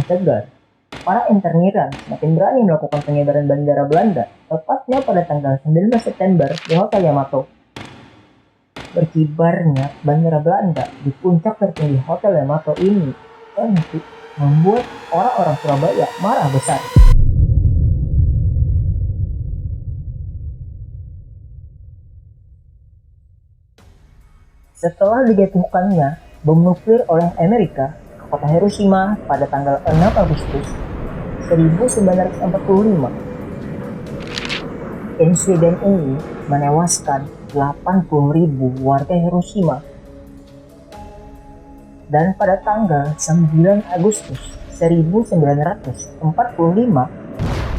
tegar. Para interniran semakin berani melakukan pengibaran bendera Belanda, tepatnya pada tanggal 19 September di Hotel Yamato. Berkibarnya bendera Belanda di puncak tertinggi Hotel Yamato ini tentu membuat orang-orang Surabaya marah besar. Setelah dijatuhkannya bom nuklir oleh Amerika ke kota Hiroshima pada tanggal 6 Agustus 1945, insiden ini menewaskan 80.000 warga Hiroshima. Dan pada tanggal 9 Agustus 1945,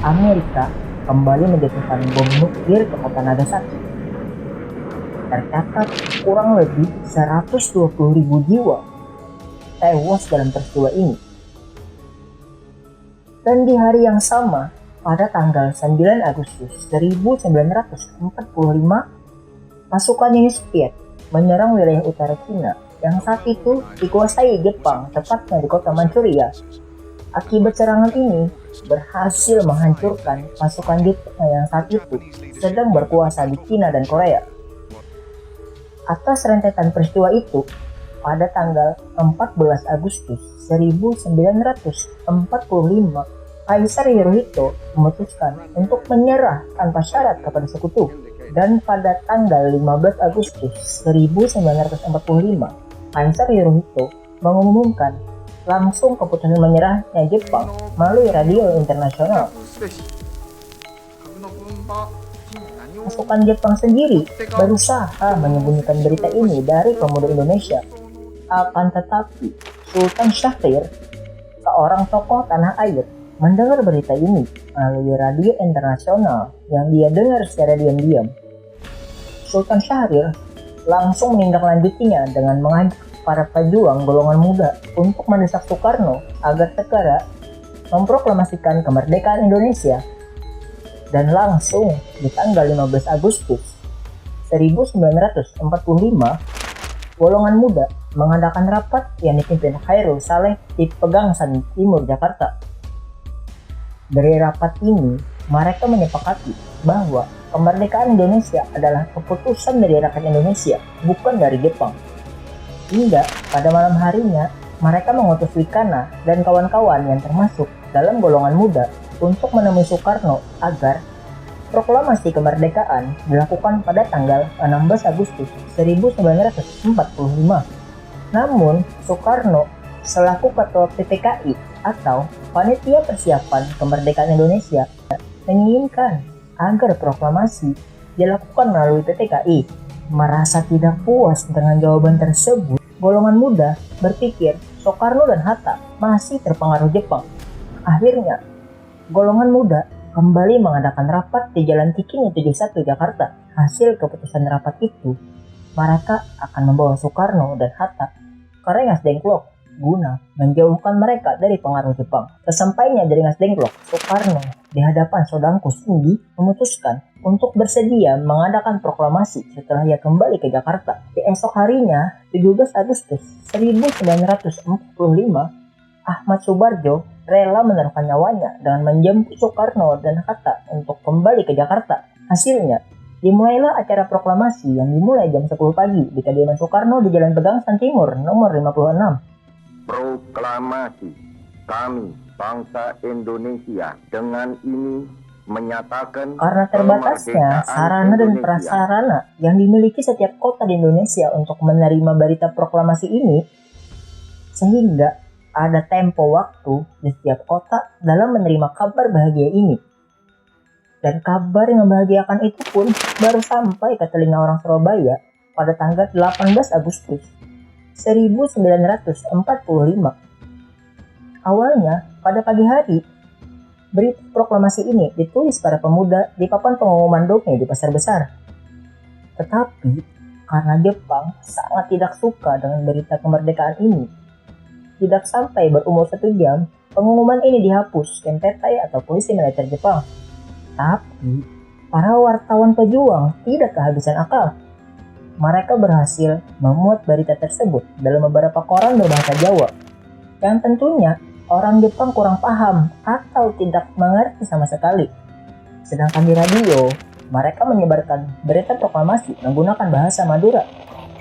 Amerika kembali menjatuhkan bom nuklir ke kota Nagasaki. Tercatat kurang lebih 120.000 jiwa tewas dalam peristiwa ini. Dan di hari yang sama, pada tanggal 9 Agustus 1945, pasukan Uni Soviet menyerang wilayah utara Cina yang saat itu dikuasai Jepang, tepatnya di kota Manchuria. Akibat serangan ini berhasil menghancurkan pasukan Jepang yang saat itu sedang berkuasa di Cina dan Korea. Atas rentetan peristiwa itu, pada tanggal 14 Agustus 1945, Kaisar Hirohito memutuskan untuk menyerah tanpa syarat kepada sekutu. Dan pada tanggal 15 Agustus 1945, Kaisar Hirohito mengumumkan langsung keputusan menyerahnya Jepang melalui radio internasional. Pasukan Jepang sendiri berusaha menyembunyikan berita ini dari pemuda Indonesia. Akan tetapi, Sultan Syahrir, seorang tokoh tanah air, mendengar berita ini melalui radio internasional yang dia dengar secara diam-diam. Sultan Syahrir langsung menindaklanjutinya dengan mengajak para pejuang golongan muda untuk mendesak Soekarno agar segera memproklamasikan kemerdekaan Indonesia. Dan langsung di tanggal 15 Agustus 1945, golongan muda mengadakan rapat yang dipimpin Khairul Saleh di Pegangsaan Timur, Jakarta. Dari rapat ini, mereka menyepakati bahwa kemerdekaan Indonesia adalah keputusan dari rakyat Indonesia, bukan dari Jepang. Hingga pada malam harinya, mereka mengutus Wikana dan kawan-kawan yang termasuk dalam golongan muda untuk menemui Soekarno agar proklamasi kemerdekaan dilakukan pada tanggal 16 Agustus 1945. Namun, Soekarno selaku Ketua PPKI atau Panitia Persiapan Kemerdekaan Indonesia menginginkan agar proklamasi dilakukan melalui PPKI. Merasa tidak puas dengan jawaban tersebut, golongan muda berpikir Soekarno dan Hatta masih terpengaruh Jepang. Akhirnya, golongan muda kembali mengadakan rapat di Jalan Cikini 71 Jakarta. Hasil keputusan rapat itu, mereka akan membawa Soekarno dan Hatta ke Rengas Dengklok guna menjauhkan mereka dari pengaruh Jepang. Sesampainya di Rengas Dengklok, Soekarno di hadapan Sodangku Sindi memutuskan untuk bersedia mengadakan proklamasi setelah ia kembali ke Jakarta. Di esok harinya, 17 Agustus 1945, Ahmad Subarjo rela menaruhkan nyawanya dengan menjemput Soekarno dan Hatta untuk kembali ke Jakarta. Hasilnya, dimulailah acara proklamasi yang dimulai jam 10 pagi di kediaman Soekarno di Jalan Pegangsaan Timur nomor 56. Proklamasi kami bangsa Indonesia dengan ini menyatakan karena terbatasnya sarana dan prasarana yang dimiliki setiap kota di Indonesia untuk menerima berita proklamasi ini, sehingga ada tempo waktu di setiap kota dalam menerima kabar bahagia ini. Dan kabar yang membahagiakan itu pun baru sampai ke telinga orang Surabaya pada tanggal 18 Agustus 1945. Awalnya, pada pagi hari, berita proklamasi ini ditulis para pemuda di papan pengumuman dongeng di pasar besar. Tetapi, karena Jepang sangat tidak suka dengan berita kemerdekaan ini, tidak sampai berumur 1 jam, pengumuman ini dihapus Kentetai atau polisi militer Jepang. Tapi, para wartawan pejuang tidak kehabisan akal. Mereka berhasil memuat berita tersebut dalam beberapa koran berbahasa Jawa, yang tentunya orang Jepang kurang paham atau tidak mengerti sama sekali. Sedangkan di radio, mereka menyebarkan berita proklamasi menggunakan bahasa Madura.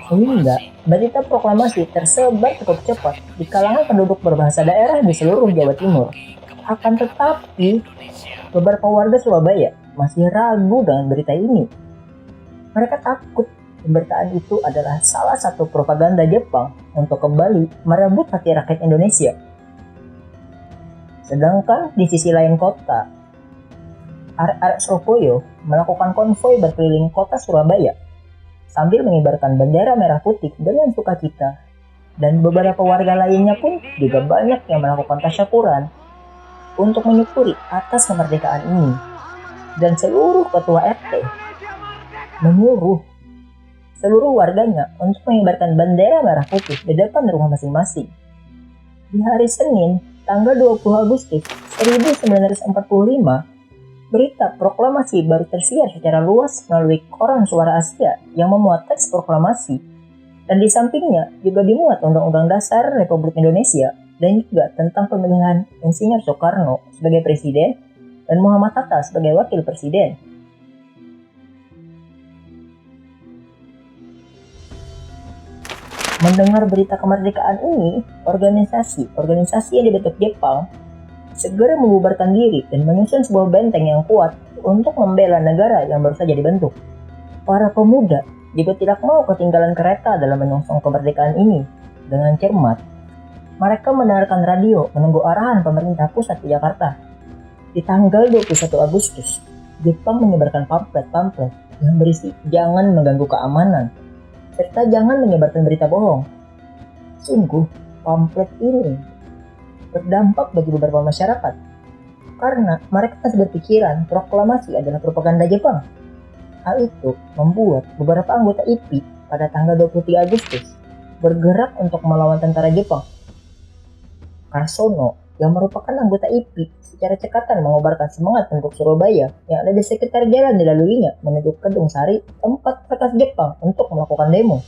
Sehingga berita proklamasi tersebar cukup cepat di kalangan penduduk berbahasa daerah di seluruh Jawa Timur. Akan tetapi, beberapa warga Surabaya masih ragu dengan berita ini. Mereka takut pemberitaan itu adalah salah satu propaganda Jepang untuk kembali merebut hati rakyat Indonesia. Sedangkan di sisi lain kota, arek-arek Surabaya melakukan konvoi berkeliling kota Surabaya sambil mengibarkan bendera merah putih dengan sukacita. Dan beberapa warga lainnya pun juga banyak yang melakukan tasyakuran untuk menyukuri atas kemerdekaan ini. Dan seluruh ketua RT menyuruh seluruh warganya untuk mengibarkan bendera merah putih di depan rumah masing-masing. Di hari Senin, tanggal 20 Agustus 1945, berita proklamasi baru tersiar secara luas melalui koran Suara Asia yang memuat teks proklamasi, dan di sampingnya juga dimuat Undang-Undang Dasar Republik Indonesia dan juga tentang pemilihan Insinyur Soekarno sebagai presiden dan Muhammad Hatta sebagai wakil presiden. Mendengar berita kemerdekaan ini, organisasi yang dibentuk Jepang segera membubarkan diri dan menyusun sebuah benteng yang kuat untuk membela negara yang baru saja dibentuk. Para pemuda juga tidak mau ketinggalan kereta dalam menyongsong kemerdekaan ini. Dengan cermat, mereka mendengarkan radio menunggu arahan pemerintah pusat di Jakarta. Di tanggal 21 Agustus, Jepang menyebarkan pamflet-pamflet yang berisi jangan mengganggu keamanan, serta jangan menyebarkan berita bohong. Sungguh, pamflet ini berdampak bagi beberapa masyarakat, karena mereka masih berpikiran proklamasi adalah propaganda Jepang. Hal itu membuat beberapa anggota IPI pada tanggal 23 Agustus bergerak untuk melawan tentara Jepang. Karsono, yang merupakan anggota IPI, secara cekatan mengobarkan semangat penduduk Surabaya yang ada di sekitar jalan dilaluinya menuju Kedung Sari, tempat markas Jepang, untuk melakukan demo.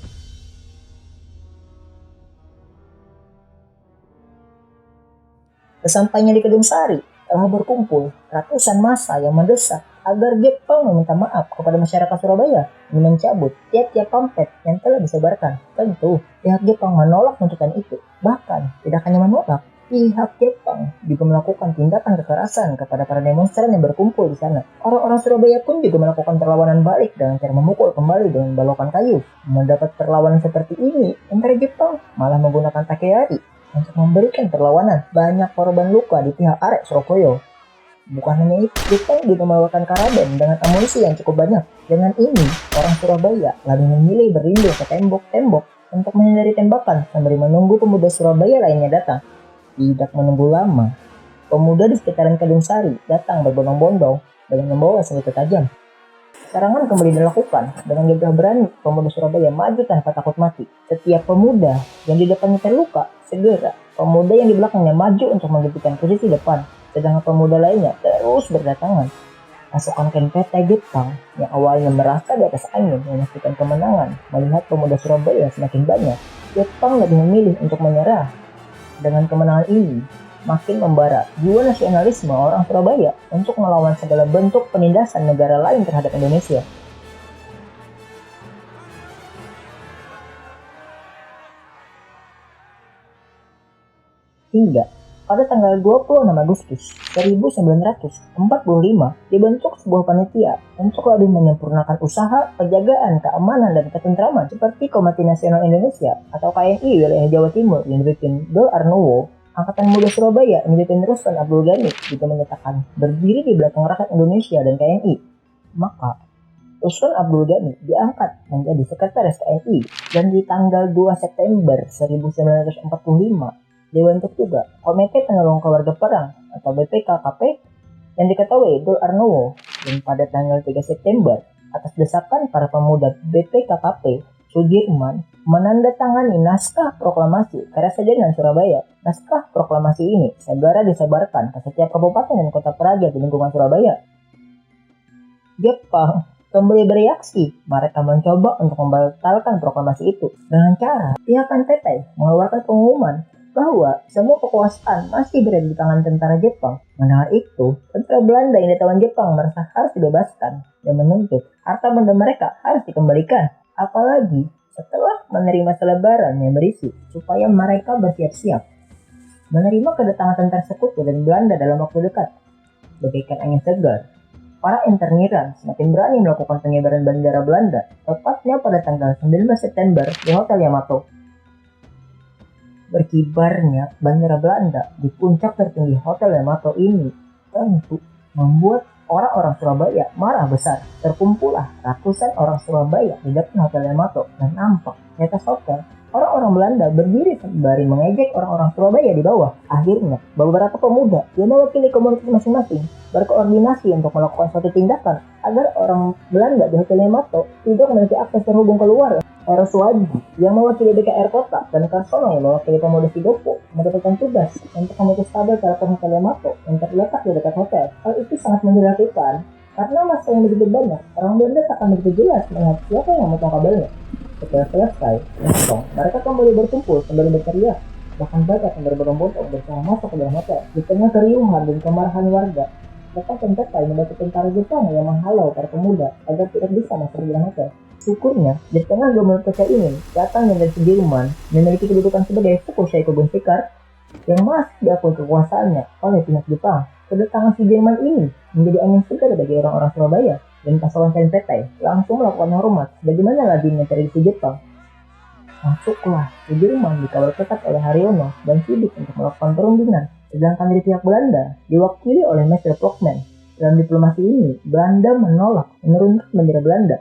Sesampainya di Kedung Sari, telah berkumpul ratusan massa yang mendesak agar Jepang meminta maaf kepada masyarakat Surabaya dan mencabut tiap-tiap pamflet yang telah disebarkan. Tentu, pihak Jepang menolak tuntutan itu. Bahkan, tidak hanya menolak, pihak Jepang juga melakukan tindakan kekerasan kepada para demonstran yang berkumpul di sana. Orang-orang Surabaya pun juga melakukan perlawanan balik dengan cara memukul kembali dengan balokan kayu. Mendapat perlawanan seperti ini, tentara Jepang malah menggunakan takeari untuk memberikan perlawanan. Banyak korban luka di pihak arek Surabaya. Bukan hanya itu, Jepang juga membawakan karaben dengan amunisi yang cukup banyak. Dengan ini, orang Surabaya lalu memilih berlindung ke tembok-tembok untuk menghindari tembakan sambil menunggu pemuda Surabaya lainnya datang. Tidak menunggu lama, pemuda di sekitaran Kedung Sari datang berbondong-bondong dengan membawa senjata tajam. Serangan kembali dilakukan dengan gagah berani. Pemuda Surabaya maju tanpa takut mati. Setiap pemuda yang di depannya terluka, segera pemuda yang di belakangnya maju untuk menggantikan posisi depan. Sedangkan pemuda lainnya terus berdatangan. Pasukan KNPT Jepang yang awalnya merasa di atas angin memastikan kemenangan, melihat pemuda Surabaya semakin banyak, Jepang lebih memilih untuk menyerah. Dengan kemenangan ini, makin membara jiwa nasionalisme orang Surabaya untuk melawan segala bentuk penindasan negara lain terhadap Indonesia. Hingga pada tanggal 26 Agustus 1945 dibentuk sebuah panitia untuk lebih menyempurnakan usaha penjagaan keamanan dan ketentraman seperti Komite Nasional Indonesia atau KNI wilayah Jawa Timur yang dipimpin Dol Arnowo. Angkatan Muda Surabaya yang dipimpin Ruslan Abdul Ghani juga menyatakan berdiri di belakang rakyat Indonesia dan KNI. Maka Ruslan Abdul Ghani diangkat menjadi sekretaris KNI, dan di tanggal 2 September 1945 dibentuk juga Komite Penolong Keluarga Perang atau BPKKP yang diketuai Dol Arnowo, dan pada tanggal 3 September atas desakan para pemuda BPKKP, Sudirman menandatangani naskah proklamasi Karasidenan Surabaya. Naskah proklamasi ini segera disebarkan ke setiap kabupaten dan kota peraja di lingkungan Surabaya. Jepang kembali bereaksi. Mereka mencoba untuk membatalkan proklamasi itu dengan cara pihak KNPT mengeluarkan pengumuman bahwa semua kekuasaan masih berada di tangan tentara Jepang. Mendengar itu, tentara Belanda yang ditawan Jepang merasa harus dibebaskan dan menuntut harta benda mereka harus dikembalikan. Apalagi setelah menerima selebaran yang berisi supaya mereka bersiap-siap menerima kedatangan tentara sekutu dan Belanda dalam waktu dekat. Bagaikan angin segar, para interniran semakin berani melakukan penyebaran bendera Belanda, tepatnya pada tanggal 19 September di Hotel Yamato. Berkibarnya bendera Belanda di puncak tertinggi Hotel Yamato ini tentu membuat orang-orang Surabaya marah besar. Terkumpullah ratusan orang Surabaya di depan Hotel Yamato dan nampak di atas hotel orang-orang Belanda berdiri sembari mengejek orang-orang Surabaya di bawah. Akhirnya, beberapa pemuda yang mewakili komunitas masing-masing berkoordinasi untuk melakukan suatu tindakan agar orang Belanda di Hotel Yamato tidak memiliki akses terhubung keluar. Eros Wadi yang mewakili BKR Kota dan Karsono yang mewakili pemuda Sidopo mendapatkan tugas untuk memutus kabel telepon Hotel Yamato yang terletak di dekat hotel. Hal itu sangat menjelaskan karena masa yang begitu banyak, orang Belanda tak akan begitu jelas melihat siapa yang memotong kabelnya. Setelah selesai, mereka kembali berkumpul sembari berteriak. Bahkan banyak yang berbondong-bondong berusaha masuk ke dalam hotel. Di tengah keriuhan dan kemarahan warga, mereka tentekai membantu tentara Jepang yang menghalau para pemuda agar tidak bisa masuk ke dalam hotel. Syukurnya, di tengah gelombang pecah ini, datang dari Jerman memiliki kedudukan sebagai Fukushima Kebunsikar yang masih diakui kekuasaannya oleh pihak Jepang. Kedatangan si Jerman ini menjadi angin segar bagi orang-orang Surabaya dan pahlawan Senpetai langsung melakukan hormat bagaimana lazimnya tradisi Jepang. Masuklah si Jerman dikawal ketat oleh Haryono dan Sidik untuk melakukan perundingan, sedangkan dari pihak Belanda diwakili oleh Mr. Plokman. Dalam diplomasi ini, Belanda menolak menurunkan bendera Belanda.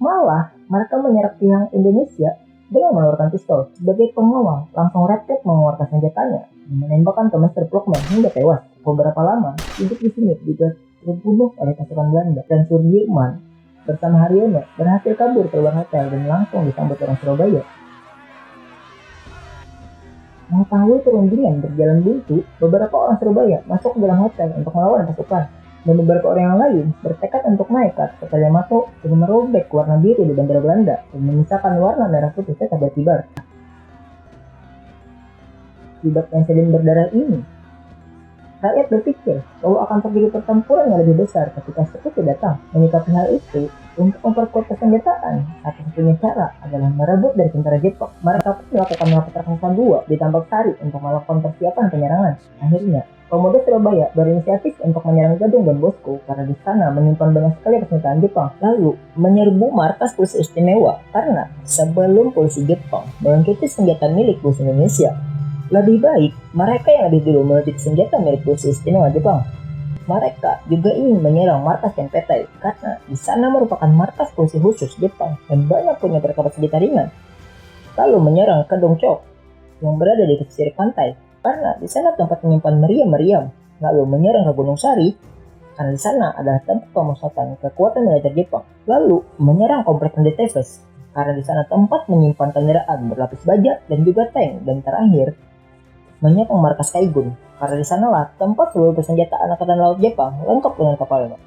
Malah, mereka menyerang pihak Indonesia dengan mengeluarkan pistol. Sebagai pengawal, langsung Red mengeluarkan senjatanya dan menembakkan ke Mr. Plokman hingga tewas. Beberapa lama, hidup di sini juga terbunuh oleh pasukan Belanda dan Sudirman bersama Haryono berhasil kabur keluar hotel dan langsung disambut orang Surabaya. Mengetahui perundingan berjalan buntu, beberapa orang Surabaya masuk ke dalam hotel untuk melawan pasukan. Dan beberapa orang yang lain bertekad untuk naik ke Hotel Yamato dan merobek warna biru di bendera Belanda dan memisahkan warna merah putih tetap berkibar. Akibat insiden berdarah ini, rakyat berpikir bahwa akan terjadi pertempuran yang lebih besar ketika sekutu datang. Menyikapi hal itu, untuk memperkuat persenjataan, satu-satunya cara adalah merebut dari tentara Jepang. Mereka pun melakukan rapat raksasa 2 di Tambak Sari untuk melakukan persiapan penyerangan. Akhirnya, pemuda Surabaya berinisiatif untuk menyerang Gadung dan Bosco karena di sana menyimpan banyak sekali persenjataan Jepang. Lalu menyerbu markas polisi istimewa karena sebelum polisi Jepang melengkapi senjata milik polisi Indonesia, lebih baik mereka yang lebih dulu meluncurkan senjata milik polisi istimewa Jepang. Mereka juga ingin menyerang markas Senpetai karena di sana merupakan markas polisi khusus Jepang dan banyak punya berkapasitas senjata ringan. Lalu menyerang ke Dongchok yang berada di pesisir pantai karena di sana tempat menyimpan meriam-meriam. Lalu menyerang ke Gunung Sari karena di sana adalah tempat pemusatan kekuatan militer Jepang. Lalu menyerang kompleks Tefes karena di sana tempat menyimpan kendaraan berlapis baja dan juga tank. Dan terakhir menyerang markas Kaigun karena di sanalah tempat seluruh persenjataan angkatan laut Jepang lengkap dengan kapalnya.